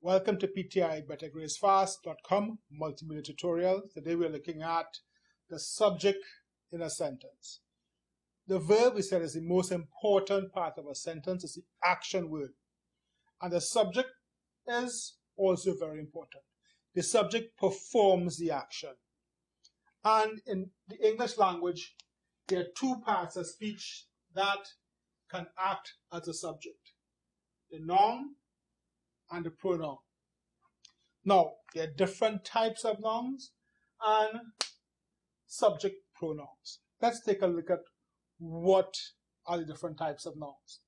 Welcome to PTI BetterGradesFast.com multimedia tutorial. Today we're looking at the subject in a sentence. The verb, we said, is the most important part of a sentence. It's the action word. And the subject is also very important. The subject performs the action. And in the English language, there are two parts of speech that can act as a subject: the noun and the pronoun. Now, there are different types of nouns and subject pronouns. Let's take a look at what are the different types of nouns.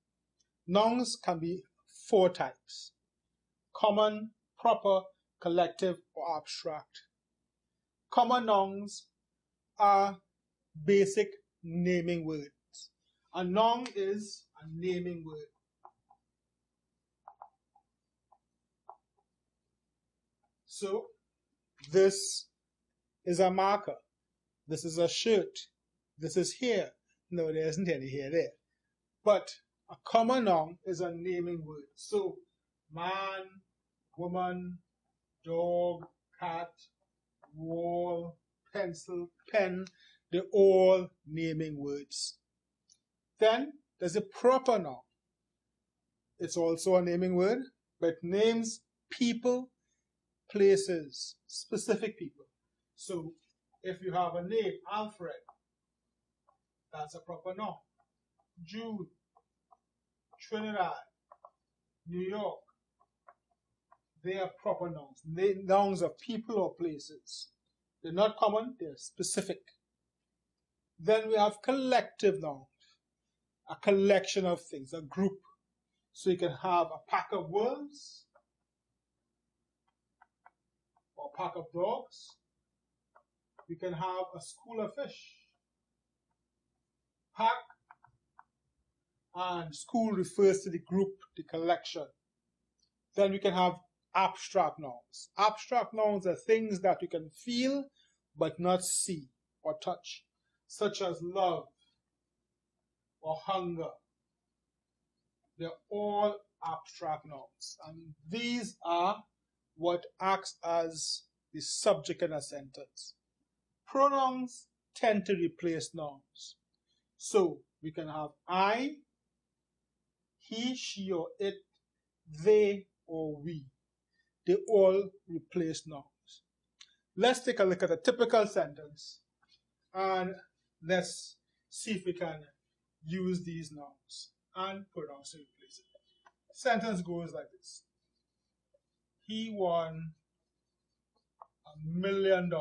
Nouns can be four types: common, proper, collective, or abstract. Common nouns are basic naming words. A noun is a naming word. So, this is a marker. This is a shirt. This is hair. No, there isn't any hair there. But a common noun is a naming word. So, man, woman, dog, cat, wall, pencil, pen, they're all naming words. Then there's a proper noun. It's also a naming word, but it names people, places, specific people. So if you have a name, Alfred, that's a proper noun. June, Trinidad, New York, they are proper nouns. Nouns of people or places. They're not common, they're specific. Then we have collective nouns, a collection of things, a group. So you can have a pack of wolves, or a pack of dogs. We can have a school of fish. Pack and school refers to the group, the collection. Then we can have abstract nouns. Abstract nouns are things that you can feel but not see or touch, such as love or hunger. They're all abstract nouns. And these are what acts as the subject in a sentence. Pronouns tend to replace nouns. So we can have I, he, she, or it, they, or we. They all replace nouns. Let's take a look at a typical sentence and let's see if we can use these nouns and pronouns to replace it. The sentence goes like this: he won $1 million.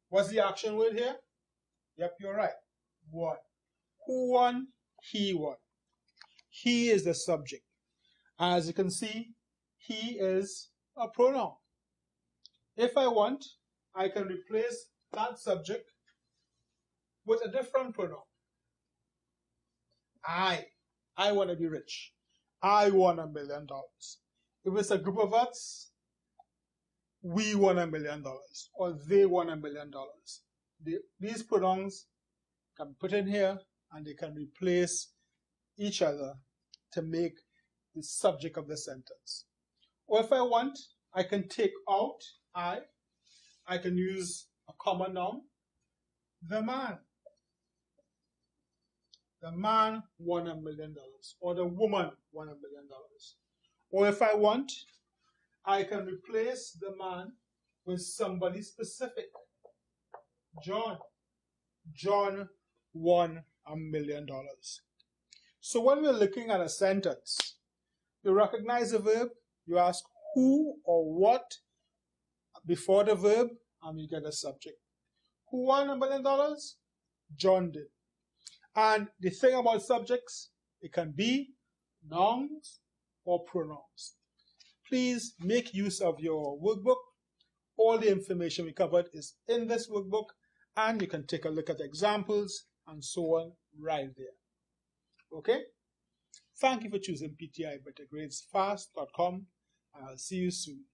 What's the action word here? Yep, you're right. Won. Who won? He won. He is the subject. As you can see, he is a pronoun. If I want, I can replace that subject with a different pronoun. I want to be rich. I won $1 million. If it's a group of us, we won $1 million, or they won $1 million. These pronouns can be put in here, and they can replace each other to make the subject of the sentence. Or if I want, I can take out I can use a common noun, the man. The man won $1 million, or the woman won $1 million. Or if I want, I can replace the man with somebody specific. John. John won $1 million. So when we're looking at a sentence, you recognize the verb, you ask who or what before the verb, and you get a subject. Who won $1 million? John did. And the thing about subjects, it can be nouns or pronouns. Please make use of your workbook. All the information we covered is in this workbook, and you can take a look at the examples and so on right there. Okay? Thank you for choosing PTI BetterGradesFast.com, and I'll see you soon.